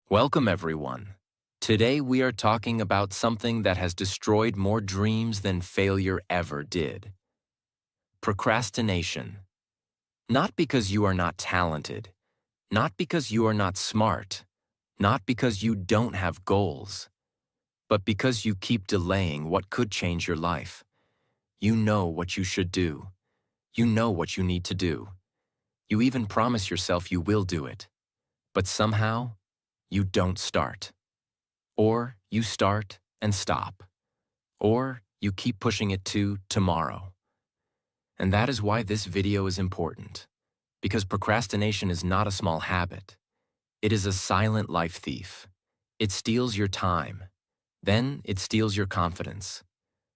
Welcome, everyone. Today we are talking about something that has destroyed more dreams than failure ever did. Procrastination. Not because you are not talented, not because you are not smart, not because you don't have goals, but because you keep delaying what could change your life. You know what you should do. You know what you need to do. You even promise yourself you will do it. But somehow, you don't start. Or you start and stop. Or you keep pushing it to tomorrow. And that is why this video is important. Because procrastination is not a small habit. It is a silent life thief. It steals your time. Then it steals your confidence.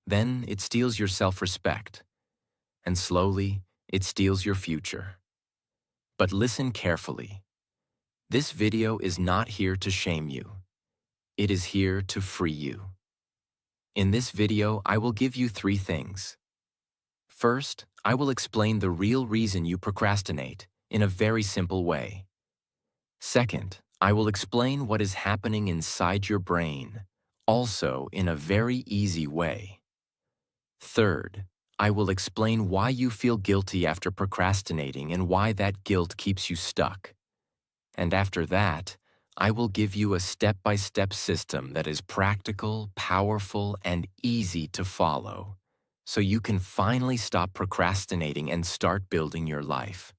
Then it steals your self-respect. And slowly, it steals your future. But listen carefully. This video is not here to shame you. It is here to free you. In this video, I will give you 3 things. First, I will explain the real reason you procrastinate in a very simple way. Second, I will explain what is happening inside your brain, also in a very easy way. Third, I will explain why you feel guilty after procrastinating and why that guilt keeps you stuck. And after that, I will give you a step-by-step system that is practical, powerful, and easy to follow, so you can finally stop procrastinating and start building your life.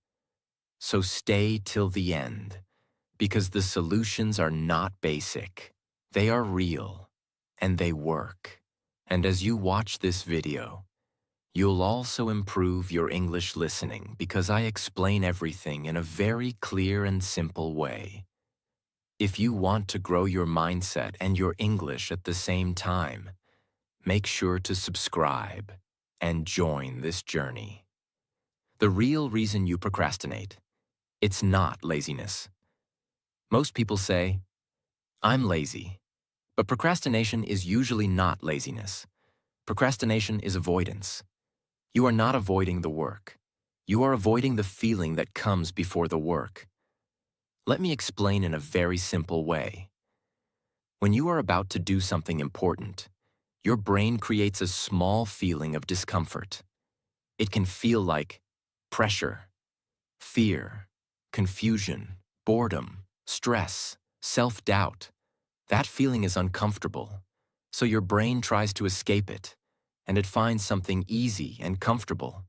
So stay till the end, because the solutions are not basic. They are real, and they work. And as you watch this video, you'll also improve your English listening because I explain everything in a very clear and simple way. If you want to grow your mindset and your English at the same time, make sure to subscribe and join this journey. The real reason you procrastinate, it's not laziness. Most people say, I'm lazy, but procrastination is usually not laziness. Procrastination is avoidance. You are not avoiding the work. You are avoiding the feeling that comes before the work. Let me explain in a very simple way. When you are about to do something important, your brain creates a small feeling of discomfort. It can feel like pressure, fear, confusion, boredom, stress, self-doubt. That feeling is uncomfortable, so your brain tries to escape it, and it finds something easy and comfortable.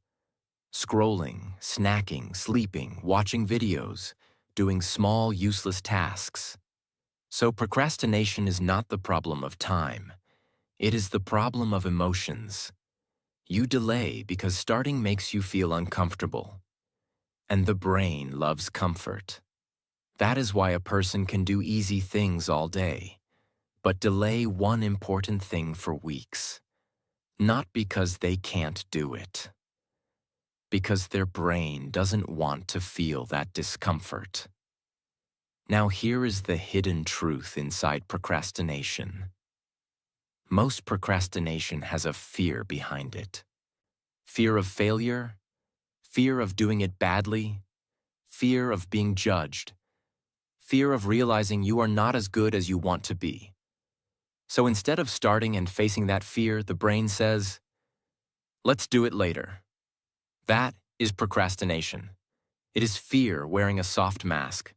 Scrolling, snacking, sleeping, watching videos, doing small, useless tasks. So procrastination is not the problem of time. It is the problem of emotions. You delay because starting makes you feel uncomfortable. And the brain loves comfort. That is why a person can do easy things all day, but delay one important thing for weeks. Not because they can't do it. Because their brain doesn't want to feel that discomfort. Now here is the hidden truth inside procrastination. Most procrastination has a fear behind it. Fear of failure, fear of doing it badly, fear of being judged, fear of realizing you are not as good as you want to be. So instead of starting and facing that fear, the brain says, let's do it later. That is procrastination. It is fear wearing a soft mask.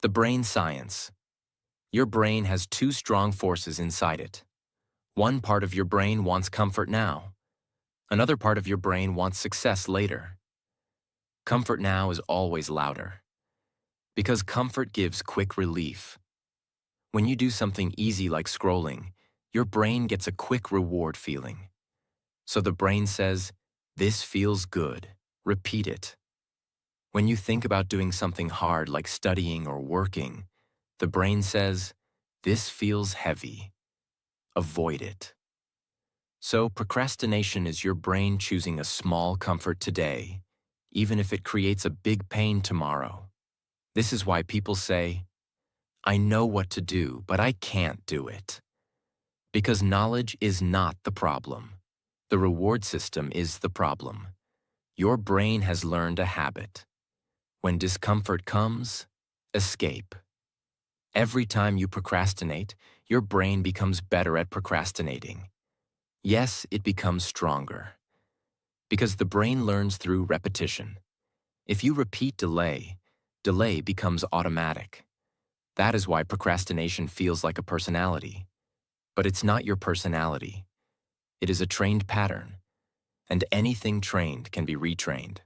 The brain science. Your brain has 2 strong forces inside it. One part of your brain wants comfort now. Another part of your brain wants success later. Comfort now is always louder. Because comfort gives quick relief. When you do something easy like scrolling, your brain gets a quick reward feeling. So the brain says, this feels good. Repeat it. When you think about doing something hard like studying or working, the brain says, this feels heavy. Avoid it. So procrastination is your brain choosing a small comfort today, even if it creates a big pain tomorrow. This is why people say, I know what to do, but I can't do it. Because knowledge is not the problem. The reward system is the problem. Your brain has learned a habit. When discomfort comes, escape. Every time you procrastinate, your brain becomes better at procrastinating. Yes, it becomes stronger. Because the brain learns through repetition. If you repeat delay, delay becomes automatic. That is why procrastination feels like a personality. But it's not your personality. It is a trained pattern, and anything trained can be retrained.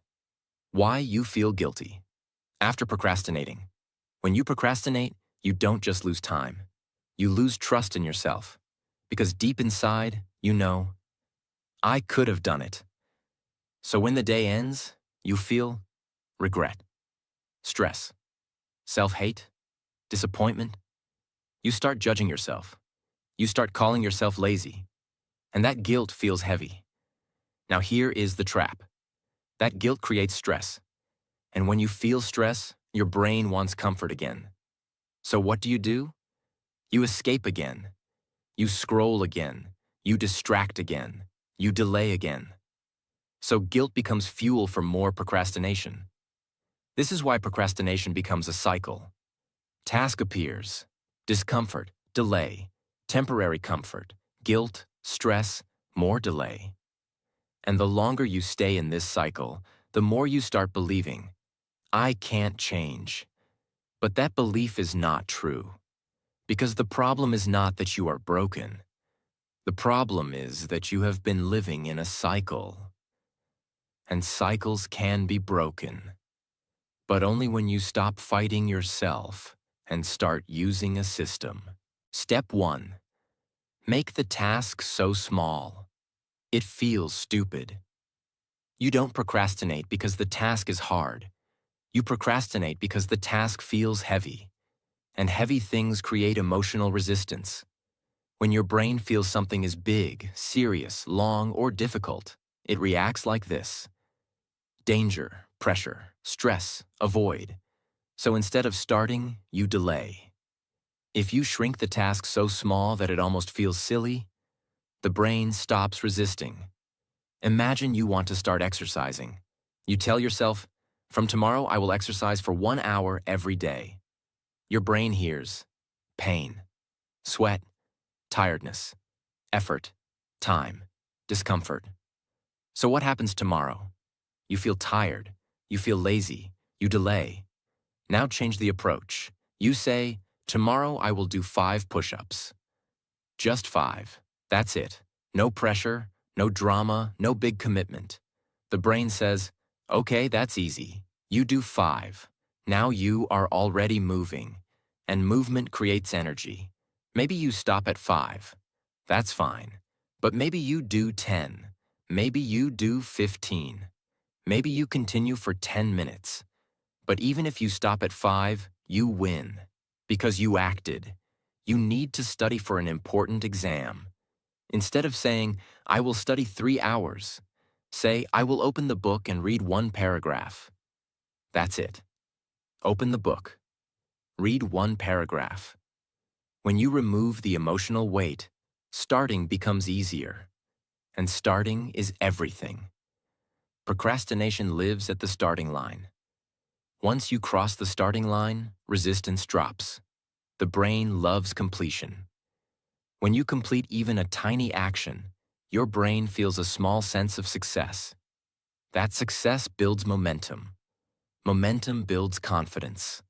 Why you feel guilty. After procrastinating. When you procrastinate, you don't just lose time. You lose trust in yourself. Because deep inside, you know, I could have done it. So when the day ends, you feel regret, stress, self-hate, disappointment. You start judging yourself. You start calling yourself lazy. And that guilt feels heavy. Now here is the trap. That guilt creates stress. And when you feel stress, your brain wants comfort again. So what do? You escape again. You scroll again. You distract again. You delay again. So guilt becomes fuel for more procrastination. This is why procrastination becomes a cycle. Task appears, discomfort, delay, temporary comfort, guilt, stress, more delay. And the longer you stay in this cycle, the more you start believing, I can't change. But that belief is not true. Because the problem is not that you are broken. The problem is that you have been living in a cycle. And cycles can be broken. But only when you stop fighting yourself and start using a system. Step 1. Make the task so small. It feels stupid. You don't procrastinate because the task is hard. You procrastinate because the task feels heavy. And heavy things create emotional resistance. When your brain feels something is big, serious, long, or difficult, it reacts like this. Danger, pressure, stress, avoid. So instead of starting, you delay. If you shrink the task so small that it almost feels silly, the brain stops resisting. Imagine you want to start exercising. You tell yourself, from tomorrow I will exercise for 1 hour every day. Your brain hears pain, sweat, tiredness, effort, time, discomfort. So what happens tomorrow? You feel tired, you feel lazy, you delay. Now change the approach. You say, tomorrow I will do 5 push-ups. Just 5. That's it. No pressure, no drama, no big commitment. The brain says, okay, that's easy. You do 5. Now you are already moving, and movement creates energy. Maybe you stop at 5. That's fine. But maybe you do 10. Maybe you do 15. Maybe you continue for 10 minutes. But even if you stop at 5, you win. Because you acted. You need to study for an important exam. Instead of saying, I will study 3 hours, say, I will open the book and read 1 paragraph. That's it. Open the book. Read 1 paragraph. When you remove the emotional weight, starting becomes easier. And starting is everything. Procrastination lives at the starting line. Once you cross the starting line, resistance drops. The brain loves completion. When you complete even a tiny action, your brain feels a small sense of success. That success builds momentum. Momentum builds confidence.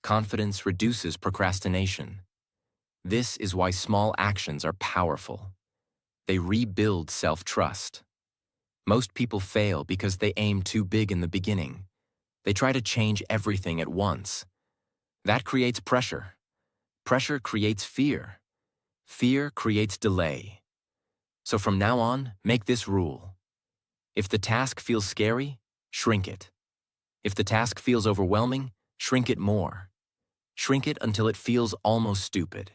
Confidence reduces procrastination. This is why small actions are powerful. They rebuild self-trust. Most people fail because they aim too big in the beginning. They try to change everything at once. That creates pressure. Pressure creates fear. Fear creates delay. So from now on, make this rule. If the task feels scary, shrink it. If the task feels overwhelming, shrink it more. Shrink it until it feels almost stupid.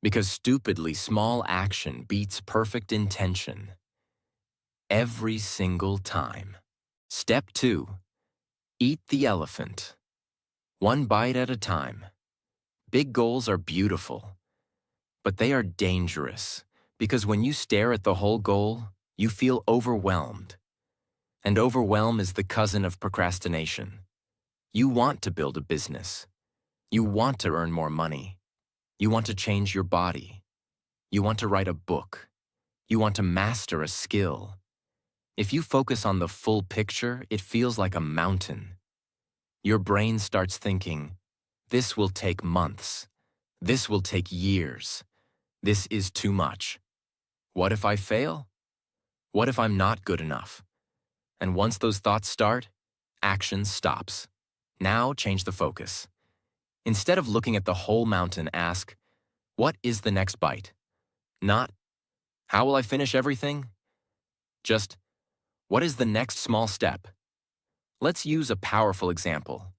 Because stupidly small action beats perfect intention. Every single time. Step 2. Eat the elephant. 1 bite at a time. Big goals are beautiful, but they are dangerous because when you stare at the whole goal, you feel overwhelmed. And overwhelm is the cousin of procrastination. You want to build a business. You want to earn more money. You want to change your body. You want to write a book. You want to master a skill. If you focus on the full picture, it feels like a mountain. Your brain starts thinking, this will take months. This will take years. This is too much. What if I fail? What if I'm not good enough? And once those thoughts start, action stops. Now change the focus. Instead of looking at the whole mountain, ask, what is the next bite? Not, how will I finish everything? Just, what is the next small step? Let's use a powerful example.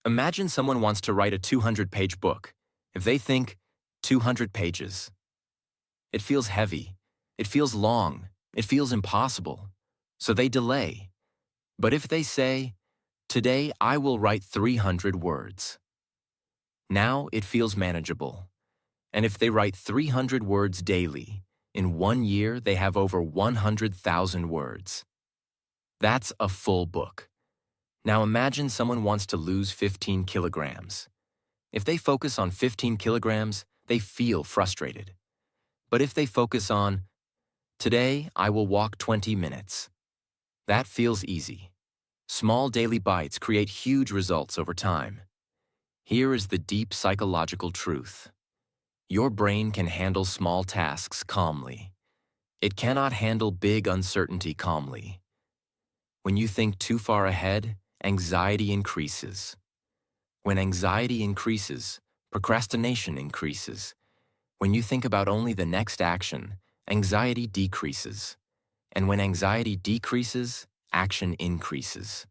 Imagine someone wants to write a 200-page book. If they think, 200 pages, it feels heavy, it feels long, it feels impossible, so they delay. But if they say, today I will write 300 words, now it feels manageable. And if they write 300 words daily, in 1 year they have over 100,000 words. That's a full book. Now imagine someone wants to lose 15 kilograms. If they focus on 15 kilograms, they feel frustrated. But if they focus on, today I will walk 20 minutes, that feels easy. Small daily bites create huge results over time. Here is the deep psychological truth. Your brain can handle small tasks calmly. It cannot handle big uncertainty calmly. When you think too far ahead, anxiety increases. When anxiety increases, procrastination increases. When you think about only the next action, anxiety decreases. And when anxiety decreases, action increases.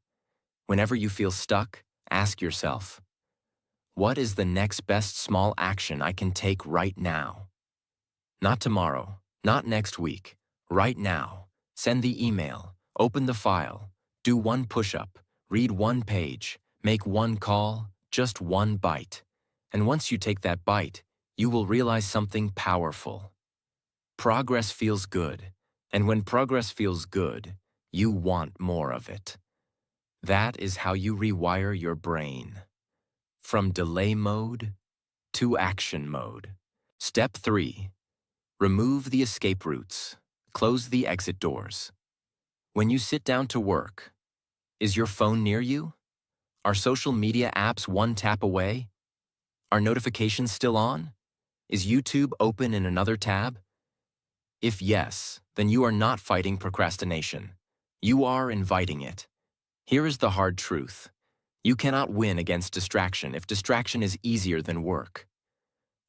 Whenever you feel stuck, ask yourself, what is the next best small action I can take right now? Not tomorrow, not next week, right now. Send the email, open the file, do one push-up, read one page, make one call, just one bite. And once you take that bite, you will realize something powerful. Progress feels good, and when progress feels good, you want more of it. That is how you rewire your brain. From delay mode to action mode. Step 3. Remove the escape routes. Close the exit doors. When you sit down to work, is your phone near you? Are social media apps one tap away? Are notifications still on? Is YouTube open in another tab? If yes, then you are not fighting procrastination. You are inviting it. Here is the hard truth. You cannot win against distraction if distraction is easier than work.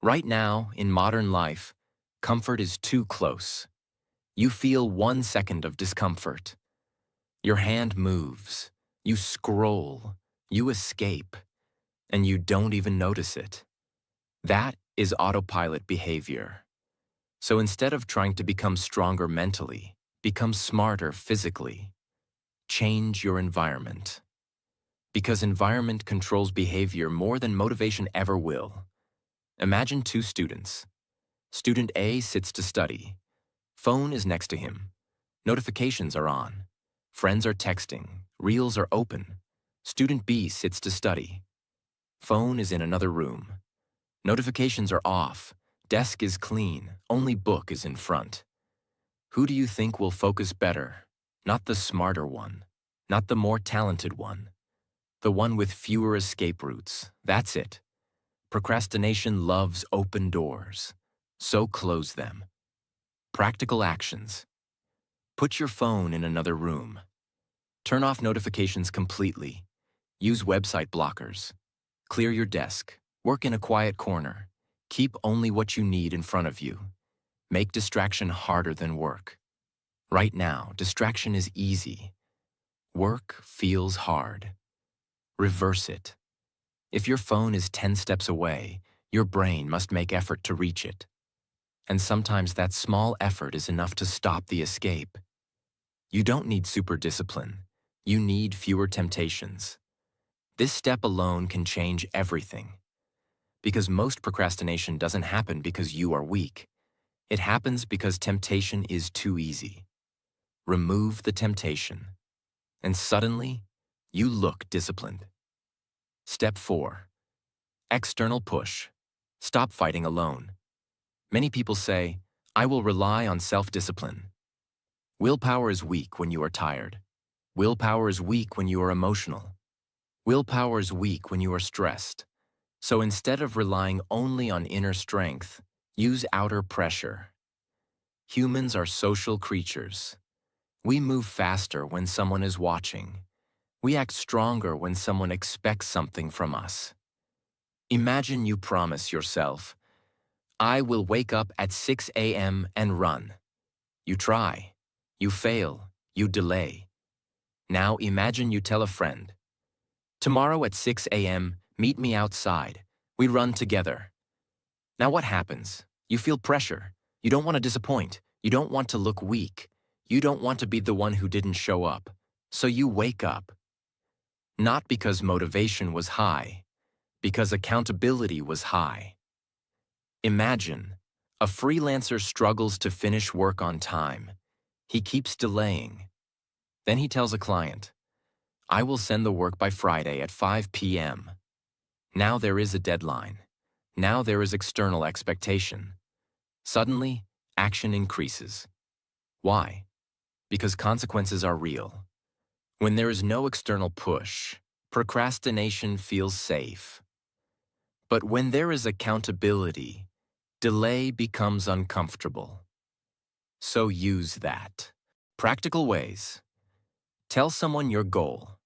Right now, in modern life, comfort is too close. You feel 1 second of discomfort. Your hand moves, you scroll, you escape, and you don't even notice it. That is autopilot behavior. So instead of trying to become stronger mentally, become smarter physically. Change your environment. Because environment controls behavior more than motivation ever will. Imagine 2 students. Student A sits to study. Phone is next to him. Notifications are on. Friends are texting. Reels are open. Student B sits to study. Phone is in another room. Notifications are off. Desk is clean. Only book is in front. Who do you think will focus better? Not the smarter one. Not the more talented one. The one with fewer escape routes. That's it. Procrastination loves open doors. So close them. Practical actions. Put your phone in another room. Turn off notifications completely. Use website blockers. Clear your desk. Work in a quiet corner. Keep only what you need in front of you. Make distraction harder than work. Right now, distraction is easy. Work feels hard. Reverse it. If your phone is 10 steps away, your brain must make effort to reach it. And sometimes that small effort is enough to stop the escape. You don't need super discipline. You need fewer temptations. This step alone can change everything. Because most procrastination doesn't happen because you are weak. It happens because temptation is too easy. Remove the temptation. And suddenly, you look disciplined. Step 4. External push. Stop fighting alone. Many people say, I will rely on self-discipline. Willpower is weak when you are tired. Willpower is weak when you are emotional. Willpower is weak when you are stressed. So instead of relying only on inner strength, use outer pressure. Humans are social creatures. We move faster when someone is watching. We act stronger when someone expects something from us. Imagine you promise yourself, I will wake up at 6 a.m. and run. You try. You fail. You delay. Now imagine you tell a friend, tomorrow at 6 a.m., meet me outside. We run together. Now what happens? You feel pressure. You don't want to disappoint. You don't want to look weak. You don't want to be the one who didn't show up. So you wake up. Not because motivation was high, because accountability was high. Imagine, a freelancer struggles to finish work on time. He keeps delaying. Then he tells a client, I will send the work by Friday at 5 p.m. Now there is a deadline. Now there is external expectation. Suddenly, action increases. Why? Because consequences are real. When there is no external push, procrastination feels safe. But when there is accountability, delay becomes uncomfortable. So use that. Practical ways. Tell someone your goal.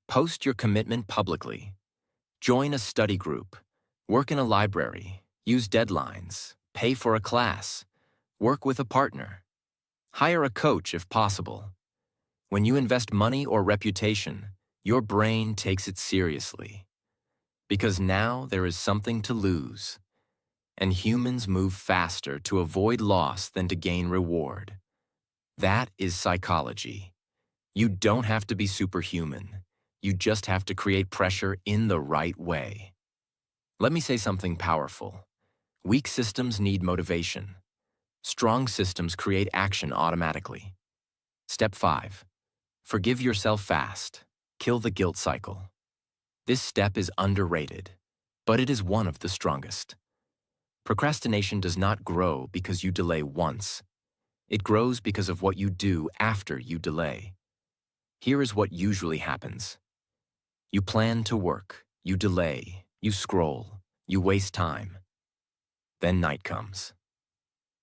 Post your commitment publicly. Join a study group. Work in a library. Use deadlines. Pay for a class. Work with a partner. Hire a coach if possible. When you invest money or reputation, your brain takes it seriously. Because now there is something to lose. And humans move faster to avoid loss than to gain reward. That is psychology. You don't have to be superhuman. You just have to create pressure in the right way. Let me say something powerful. Weak systems need motivation. Strong systems create action automatically. Step 5. Forgive yourself fast. Kill the guilt cycle. This step is underrated, but it is one of the strongest. Procrastination does not grow because you delay once. It grows because of what you do after you delay. Here is what usually happens. You plan to work, you delay, you scroll, you waste time. Then night comes.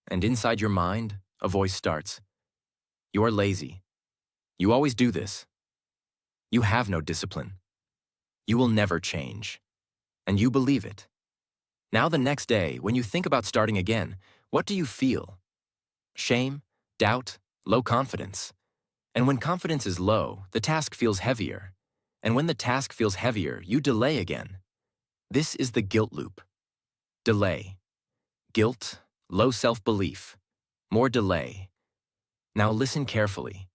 And inside your mind, a voice starts. You are lazy. You always do this. You have no discipline. You will never change. And you believe it. Now the next day, when you think about starting again, what do you feel? Shame, doubt, low confidence. And when confidence is low, the task feels heavier. And when the task feels heavier, you delay again. This is the guilt loop. Delay. Guilt, low self-belief, more delay. Now listen carefully.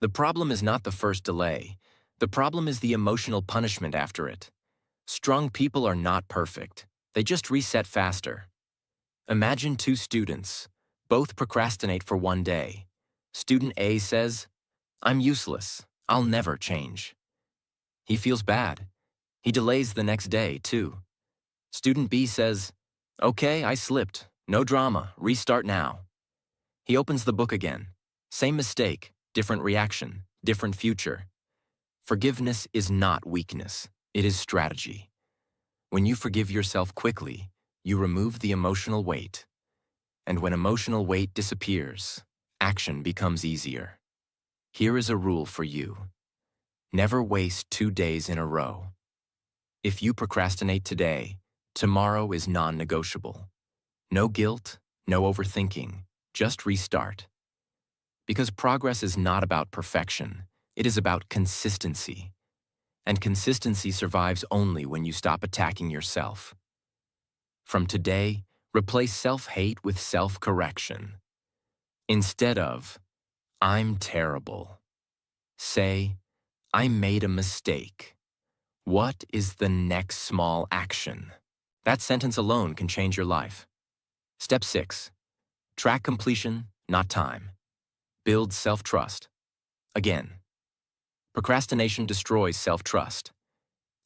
The problem is not the first delay. The problem is the emotional punishment after it. Strong people are not perfect. They just reset faster. Imagine two students. Both procrastinate for one day. Student A says, I'm useless. I'll never change. He feels bad. He delays the next day, too. Student B says, okay, I slipped. No drama. Restart now. He opens the book again. Same mistake, different reaction, different future. Forgiveness is not weakness. It is strategy. When you forgive yourself quickly, you remove the emotional weight. And when emotional weight disappears, action becomes easier. Here is a rule for you. Never waste 2 days in a row. If you procrastinate today, tomorrow is non-negotiable. No guilt, no overthinking, just restart. Because progress is not about perfection, it is about consistency. And consistency survives only when you stop attacking yourself. From today, replace self-hate with self-correction. Instead of, I'm terrible, say, I made a mistake. What is the next small action? That sentence alone can change your life. Step 6. Track completion, not time. Build self-trust. Again, procrastination destroys self-trust.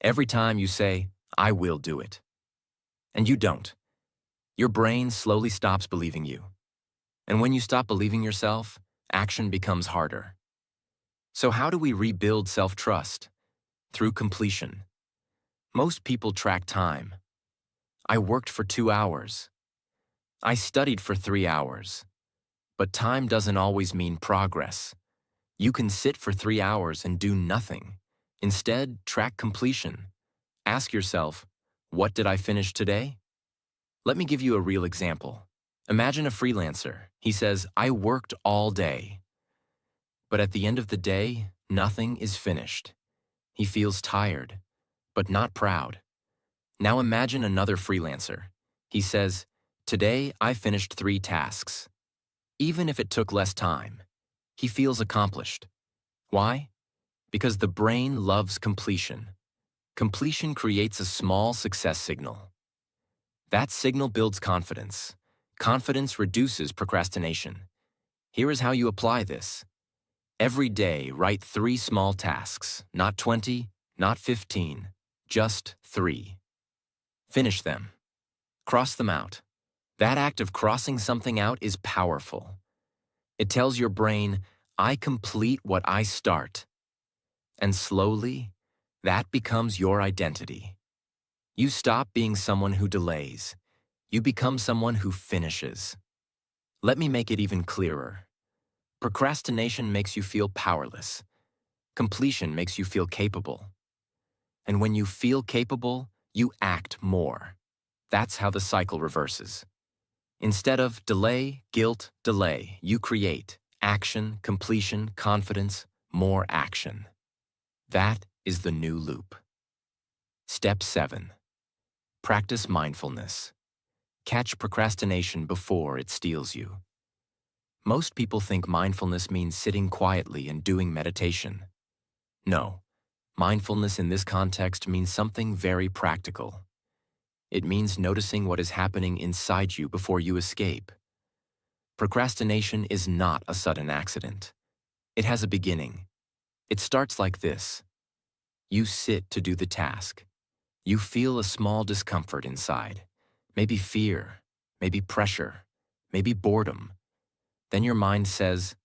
Every time you say, I will do it, And you don't. Your brain slowly stops believing you. And when you stop believing yourself, action becomes harder. So how do we rebuild self-trust? Through completion. Most people track time. I worked for 2 hours. I studied for 3 hours. But time doesn't always mean progress. You can sit for 3 hours and do nothing. Instead, track completion. Ask yourself, what did I finish today? Let me give you a real example. Imagine a freelancer. He says, I worked all day. But at the end of the day, nothing is finished. He feels tired, but not proud. Now imagine another freelancer. He says, today I finished 3 tasks. Even if it took less time, he feels accomplished. Why? Because the brain loves completion. Completion creates a small success signal. That signal builds confidence. Confidence reduces procrastination. Here is how you apply this. Every day, write 3 small tasks, not 20, not 15, just 3. Finish them. Cross them out. That act of crossing something out is powerful. It tells your brain, I complete what I start. And slowly, that becomes your identity. You stop being someone who delays. You become someone who finishes. Let me make it even clearer. Procrastination makes you feel powerless. Completion makes you feel capable. And when you feel capable, you act more. That's how the cycle reverses. Instead of delay, guilt, delay, you create action, completion, confidence, more action. That is the new loop. Step 7. Practice mindfulness. Catch procrastination before it steals you. Most people think mindfulness means sitting quietly and doing meditation. No, mindfulness in this context means something very practical. It means noticing what is happening inside you before you escape. Procrastination is not a sudden accident. It has a beginning. It starts like this. You sit to do the task. You feel a small discomfort inside. Maybe fear, maybe pressure, maybe boredom. Then your mind says,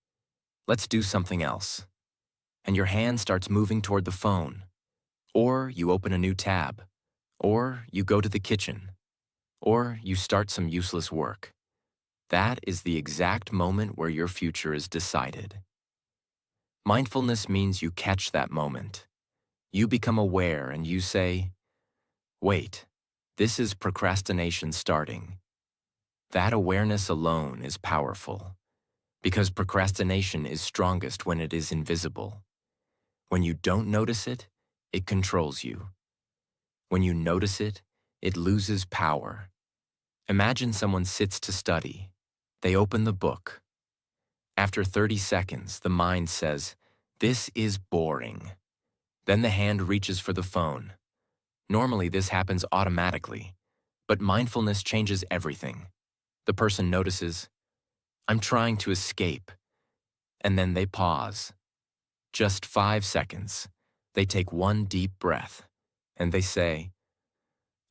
let's do something else. And your hand starts moving toward the phone. Or you open a new tab. Or you go to the kitchen. Or you start some useless work. That is the exact moment where your future is decided. Mindfulness means you catch that moment. You become aware and you say, wait, this is procrastination starting. That awareness alone is powerful, because procrastination is strongest when it is invisible. When you don't notice it, it controls you. When you notice it, it loses power. Imagine someone sits to study. They open the book. After 30 seconds, the mind says, this is boring. Then the hand reaches for the phone. Normally, this happens automatically, but mindfulness changes everything. The person notices, I'm trying to escape, and then they pause. Just 5 seconds. They take one deep breath, and they say,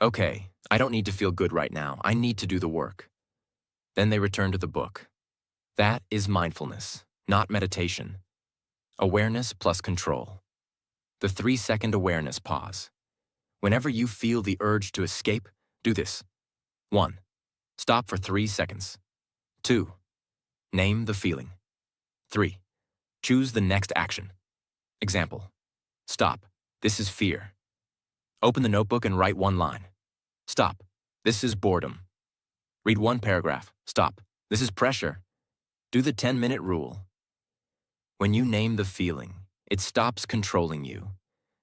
okay, I don't need to feel good right now. I need to do the work. Then they return to the book. That is mindfulness, not meditation. Awareness plus control. The 3-second awareness pause. Whenever you feel the urge to escape, do this. 1. Stop for 3 seconds. 2. Name the feeling. 3. Choose the next action. Example. Stop. This is fear. Open the notebook and write 1 line. Stop. This is boredom. Read 1 paragraph. Stop. This is pressure. Do the 10-minute rule. When you name the feeling, it stops controlling you,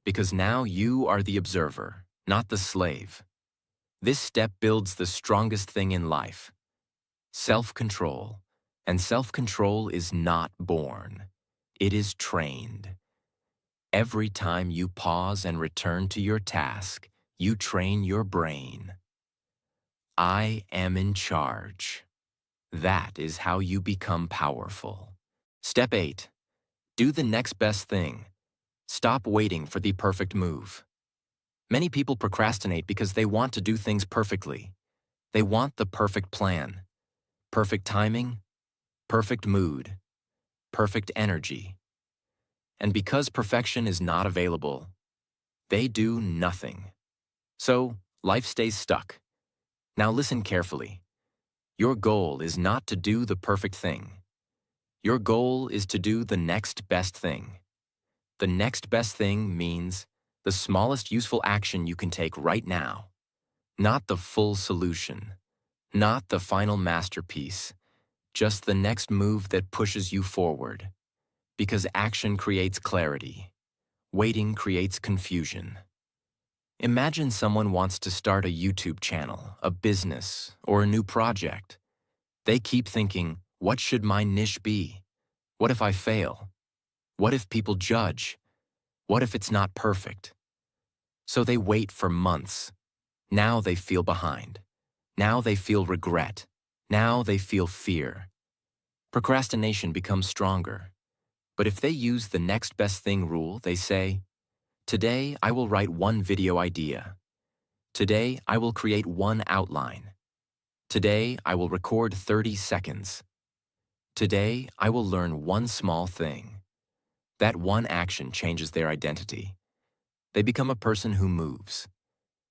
because now you are the observer, not the slave. This step builds the strongest thing in life, self-control. And self-control is not born. It is trained. Every time you pause and return to your task, you train your brain. I am in charge. That is how you become powerful. Step 8. Do the next best thing. Stop waiting for the perfect move. Many people procrastinate because they want to do things perfectly. They want the perfect plan, perfect timing, perfect mood, perfect energy. And because perfection is not available, they do nothing. So, life stays stuck. Now listen carefully. Your goal is not to do the perfect thing. Your goal is to do the next best thing. The next best thing means the smallest useful action you can take right now. Not the full solution. Not the final masterpiece. Just the next move that pushes you forward. Because action creates clarity. Waiting creates confusion. Imagine someone wants to start a YouTube channel, a business, or a new project. They keep thinking, what should my niche be? What if I fail? What if people judge? What if it's not perfect? So they wait for months. Now they feel behind. Now they feel regret. Now they feel fear. Procrastination becomes stronger. But if they use the next best thing rule, they say, today I will write one video idea. Today I will create one outline. Today I will record 30 seconds. Today I will learn one small thing. That one action changes their identity. They become a person who moves.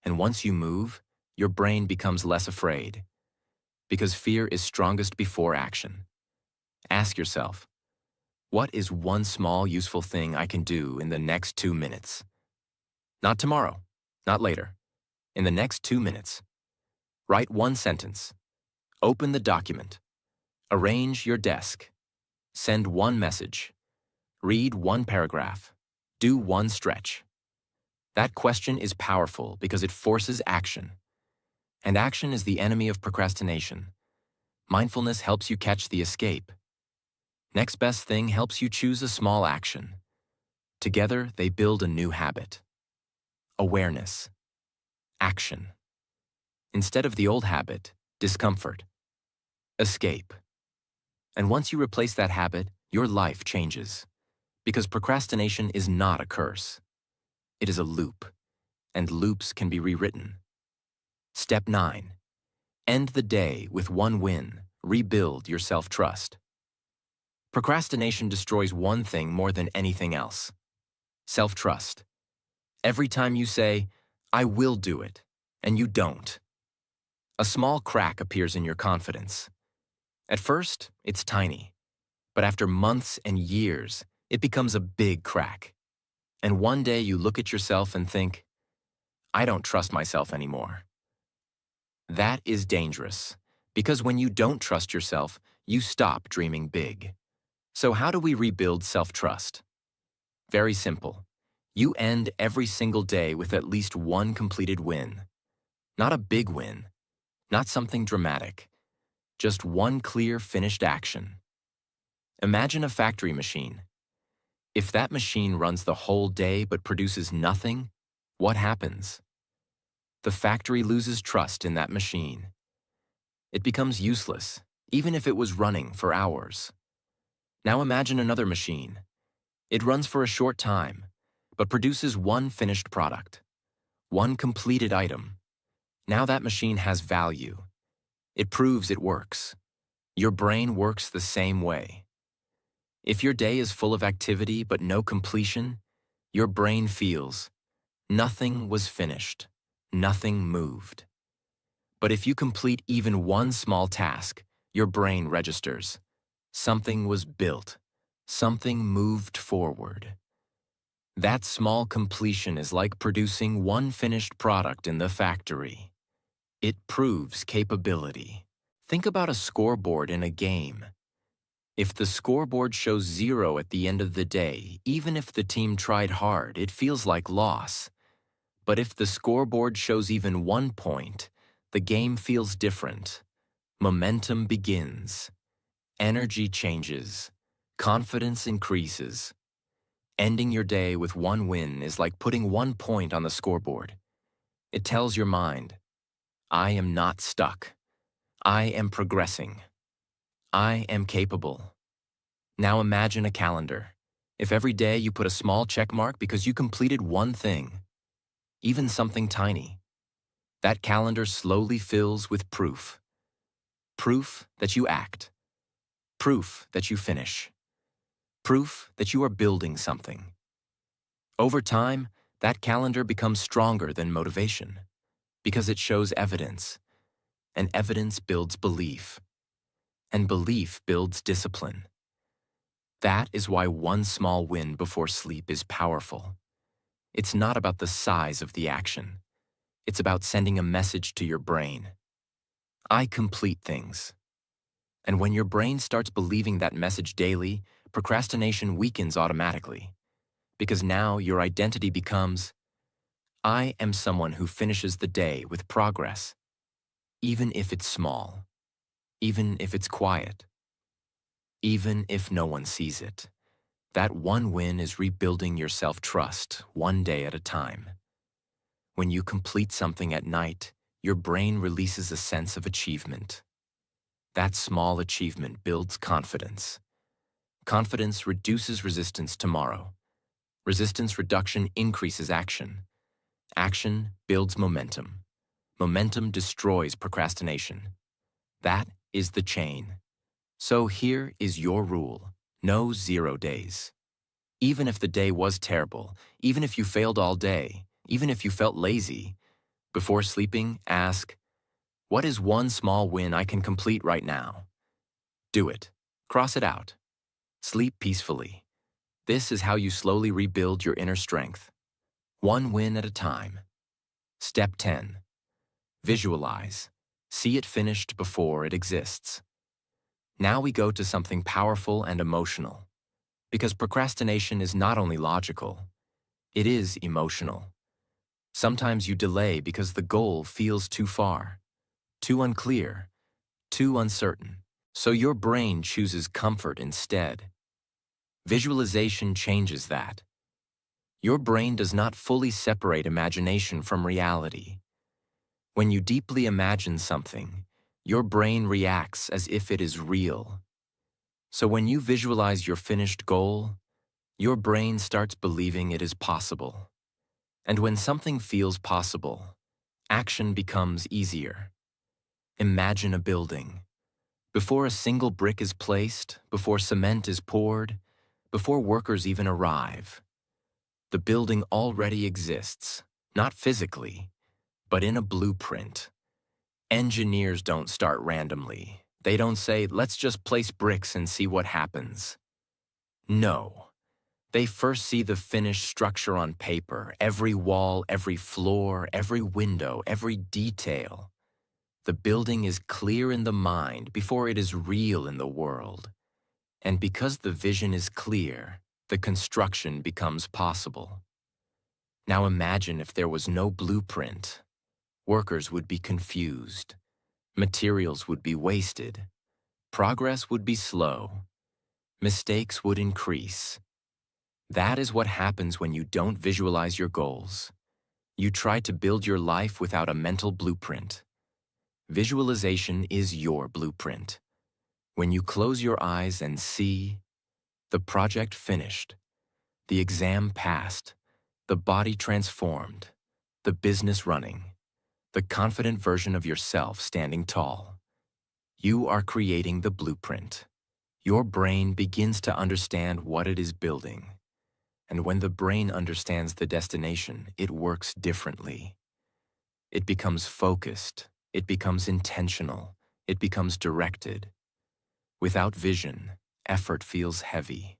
And once you move, your brain becomes less afraid. Because fear is strongest before action. Ask yourself, what is one small useful thing I can do in the next 2 minutes? Not tomorrow, not later. In the next 2 minutes. Write one sentence. Open the document. Arrange your desk. Send one message. Read one paragraph. Do one stretch. That question is powerful because it forces action. And action is the enemy of procrastination. Mindfulness helps you catch the escape. Next best thing helps you choose a small action. Together, they build a new habit. Awareness. Action. Instead of the old habit, discomfort. Escape. And once you replace that habit, your life changes. Because procrastination is not a curse. It is a loop, and loops can be rewritten. Step 9. End the day with one win. Rebuild your self-trust. Procrastination destroys one thing more than anything else. Self-trust. Every time you say, I will do it, and you don't, a small crack appears in your confidence. At first, it's tiny, but after months and years, it becomes a big crack. And one day you look at yourself and think, I don't trust myself anymore. That is dangerous, because when you don't trust yourself, you stop dreaming big. So how do we rebuild self-trust? Very simple. You end every single day with at least one completed win. Not a big win, not something dramatic, just one clear finished action. Imagine a factory machine. If that machine runs the whole day but produces nothing, what happens? The factory loses trust in that machine. It becomes useless, even if it was running for hours. Now imagine another machine. It runs for a short time, but produces one finished product, one completed item. Now that machine has value. It proves it works. Your brain works the same way. If your day is full of activity but no completion, your brain feels nothing was finished, nothing moved. But if you complete even one small task, your brain registers something was built, something moved forward. That small completion is like producing one finished product in the factory. It proves capability. Think about a scoreboard in a game. If the scoreboard shows 0 at the end of the day, even if the team tried hard, it feels like loss. But if the scoreboard shows even 1 point, the game feels different. Momentum begins. Energy changes. Confidence increases. Ending your day with one win is like putting 1 point on the scoreboard. It tells your mind, I am not stuck. I am progressing. I am capable. Now imagine a calendar. If every day you put a small check mark because you completed one thing, even something tiny. That calendar slowly fills with proof. Proof that you act. Proof that you finish. Proof that you are building something. Over time, that calendar becomes stronger than motivation because it shows evidence, and evidence builds belief, and belief builds discipline. That is why one small win before sleep is powerful. It's not about the size of the action. It's about sending a message to your brain. I complete things. And when your brain starts believing that message daily, procrastination weakens automatically. Because now your identity becomes, I am someone who finishes the day with progress, even if it's small, even if it's quiet, even if no one sees it. That one win is rebuilding your self-trust one day at a time. When you complete something at night, your brain releases a sense of achievement. That small achievement builds confidence. Confidence reduces resistance tomorrow. Resistance reduction increases action. Action builds momentum. Momentum destroys procrastination. That is the chain. So here is your rule. No 0 days. Even if the day was terrible, even if you failed all day, even if you felt lazy, before sleeping, ask, what is one small win I can complete right now? Do it. Cross it out. Sleep peacefully. This is how you slowly rebuild your inner strength. One win at a time. Step 10. Visualize. See it finished before it exists. Now we go to something powerful and emotional. Because procrastination is not only logical, it is emotional. Sometimes you delay because the goal feels too far, too unclear, too uncertain. So your brain chooses comfort instead. Visualization changes that. Your brain does not fully separate imagination from reality. When you deeply imagine something, your brain reacts as if it is real. So when you visualize your finished goal, your brain starts believing it is possible. And when something feels possible, action becomes easier. Imagine a building. Before a single brick is placed, before cement is poured, before workers even arrive, the building already exists, not physically, but in a blueprint. Engineers don't start randomly. They don't say, let's just place bricks and see what happens. No. They first see the finished structure on paper, every wall, every floor, every window, every detail. The building is clear in the mind before it is real in the world. And because the vision is clear, the construction becomes possible. Now imagine if there was no blueprint. Workers would be confused. Materials would be wasted. Progress would be slow. Mistakes would increase. That is what happens when you don't visualize your goals. You try to build your life without a mental blueprint. Visualization is your blueprint. When you close your eyes and see the project finished, the exam passed, the body transformed, the business running, the confident version of yourself standing tall, you are creating the blueprint. Your brain begins to understand what it is building. And when the brain understands the destination, it works differently. It becomes focused, it becomes intentional, it becomes directed. Without vision, effort feels heavy.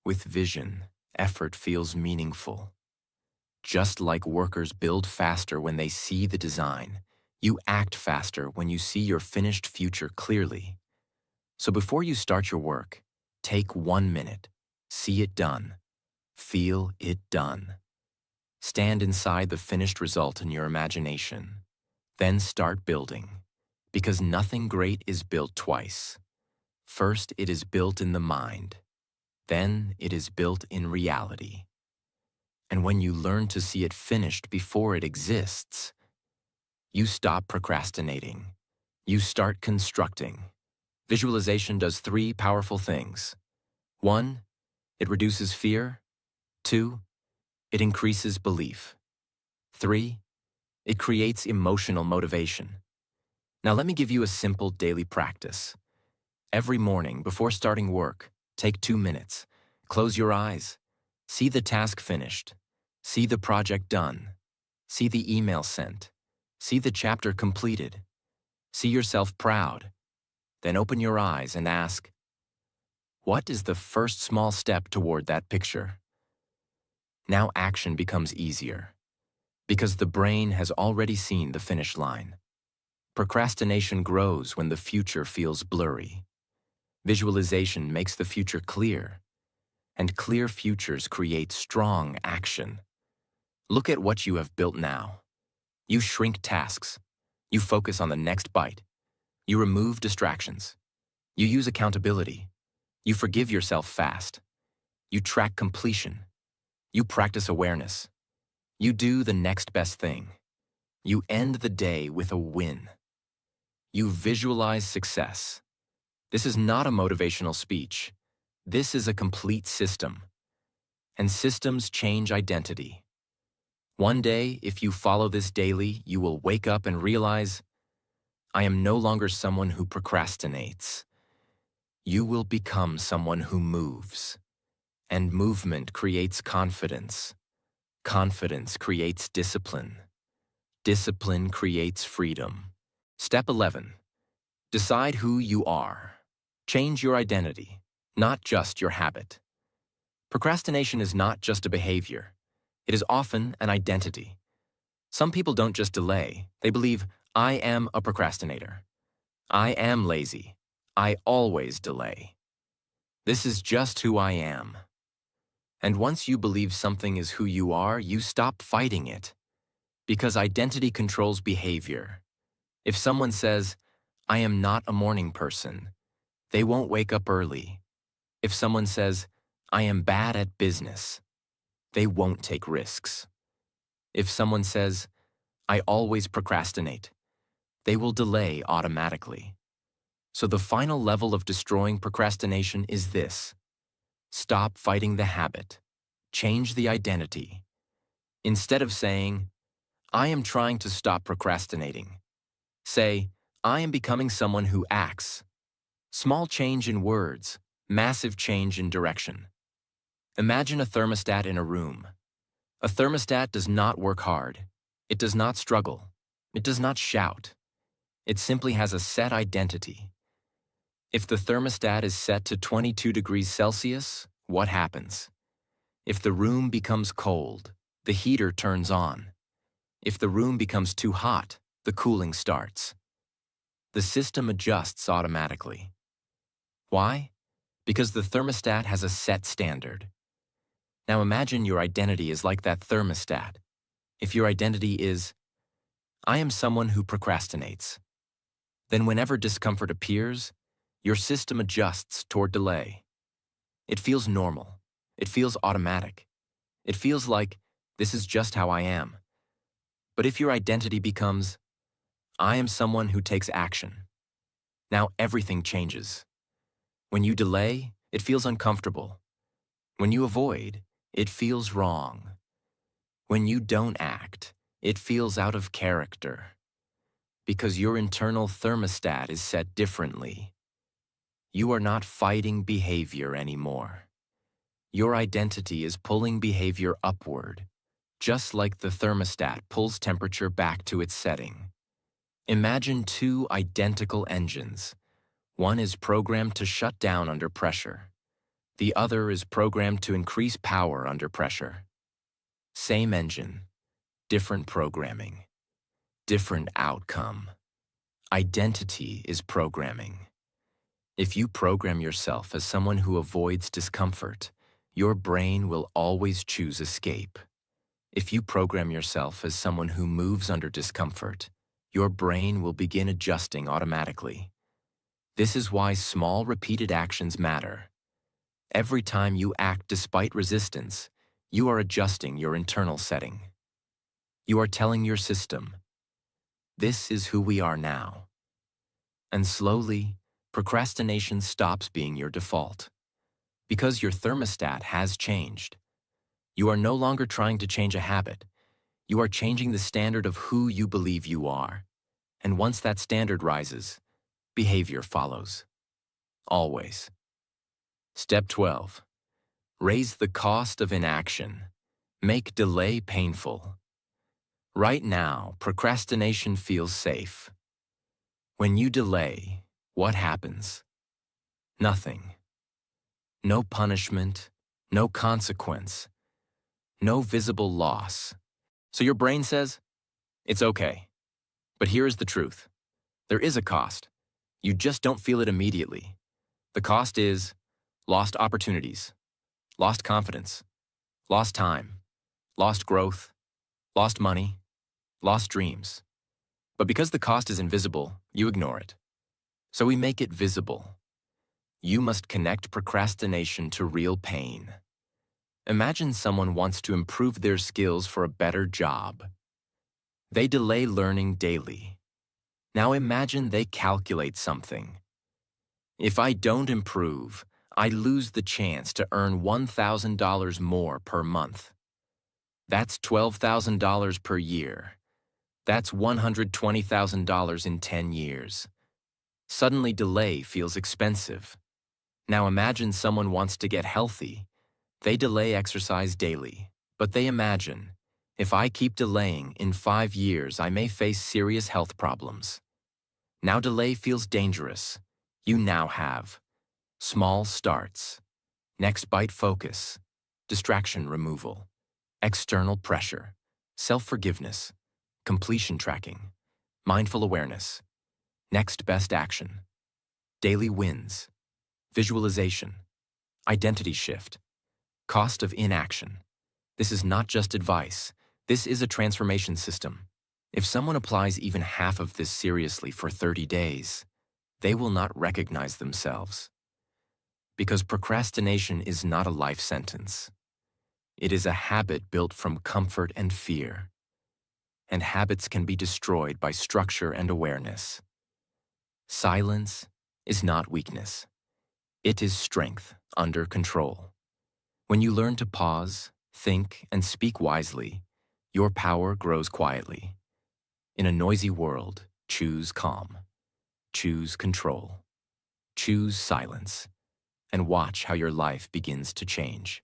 With vision, effort feels meaningful. Just like workers build faster when they see the design, you act faster when you see your finished future clearly. So before you start your work, take 1 minute, see it done, feel it done. Stand inside the finished result in your imagination. Then start building, because nothing great is built twice. First, it is built in the mind. Then, it is built in reality. And when you learn to see it finished before it exists, you stop procrastinating. You start constructing. Visualization does 3 powerful things. 1, it reduces fear. 2, it increases belief. 3. It creates emotional motivation. Now let me give you a simple daily practice. Every morning before starting work, take 2 minutes. Close your eyes. See the task finished. See the project done. See the email sent. See the chapter completed. See yourself proud. Then open your eyes and ask, what is the first small step toward that picture? Now action becomes easier, because the brain has already seen the finish line. Procrastination grows when the future feels blurry. Visualization makes the future clear, and clear futures create strong action. Look at what you have built now. You shrink tasks. You focus on the next bite. You remove distractions. You use accountability. You forgive yourself fast. You track completion. You practice awareness. You do the next best thing. You end the day with a win. You visualize success. This is not a motivational speech. This is a complete system. And systems change identity. One day, if you follow this daily, you will wake up and realize, I am no longer someone who procrastinates. You will become someone who moves. And movement creates confidence. Confidence creates discipline. Discipline creates freedom. Step 11. Decide who you are. Change your identity, not just your habit. Procrastination is not just a behavior. It is often an identity. Some people don't just delay. They believe, I am a procrastinator. I am lazy. I always delay. This is just who I am. And once you believe something is who you are, you stop fighting it. Because identity controls behavior. If someone says, I am not a morning person, they won't wake up early. If someone says, I am bad at business, they won't take risks. If someone says, I always procrastinate, they will delay automatically. So the final level of destroying procrastination is this. Stop fighting the habit. Change the identity. Instead of saying, I am trying to stop procrastinating, say, I am becoming someone who acts. Small change in words, massive change in direction. Imagine a thermostat in a room. A thermostat does not work hard. It does not struggle. It does not shout. It simply has a set identity. If the thermostat is set to 22 degrees Celsius, what happens? If the room becomes cold, the heater turns on. If the room becomes too hot, the cooling starts. The system adjusts automatically. Why? Because the thermostat has a set standard. Now imagine your identity is like that thermostat. If your identity is, I am someone who procrastinates, then whenever discomfort appears, your system adjusts toward delay. It feels normal. It feels automatic. It feels like, this is just how I am. But if your identity becomes, I am someone who takes action, now everything changes. When you delay, it feels uncomfortable. When you avoid, it feels wrong. When you don't act, it feels out of character. Because your internal thermostat is set differently. You are not fighting behavior anymore. Your identity is pulling behavior upward, just like the thermostat pulls temperature back to its setting. Imagine two identical engines. One is programmed to shut down under pressure. The other is programmed to increase power under pressure. Same engine, different programming, different outcome. Identity is programming. If you program yourself as someone who avoids discomfort, your brain will always choose escape. If you program yourself as someone who moves under discomfort, your brain will begin adjusting automatically. This is why small repeated actions matter. Every time you act despite resistance, you are adjusting your internal setting. You are telling your system, this is who we are now. And slowly, procrastination stops being your default. Because your thermostat has changed. You are no longer trying to change a habit. You are changing the standard of who you believe you are. And once that standard rises, behavior follows. Always. Step 12. Raise the cost of inaction. Make delay painful. Right now, procrastination feels safe. When you delay, what happens? Nothing. No punishment, no consequence, no visible loss. So your brain says, it's okay. But here is the truth. There is a cost. You just don't feel it immediately. The cost is lost opportunities, lost confidence, lost time, lost growth, lost money, lost dreams. But because the cost is invisible, you ignore it. So we make it visible. You must connect procrastination to real pain. Imagine someone wants to improve their skills for a better job. They delay learning daily. Now imagine they calculate something. If I don't improve, I lose the chance to earn $1,000 more per month. That's $12,000 per year. That's $120,000 in 10 years. Suddenly delay feels expensive. Now imagine someone wants to get healthy. They delay exercise daily, but they imagine, if I keep delaying, in 5 years I may face serious health problems. Now delay feels dangerous. You now have small starts, next bite focus, distraction removal, external pressure, self-forgiveness, completion tracking, mindful awareness, next best action, daily wins, visualization, identity shift, cost of inaction. This is not just advice. This is a transformation system. If someone applies even half of this seriously for 30 days, they will not recognize themselves. Because procrastination is not a life sentence. It is a habit built from comfort and fear. And habits can be destroyed by structure and awareness. Silence is not weakness. It is strength under control. When you learn to pause, think, and speak wisely, your power grows quietly. In a noisy world, choose calm. Choose control. Choose silence. And watch how your life begins to change.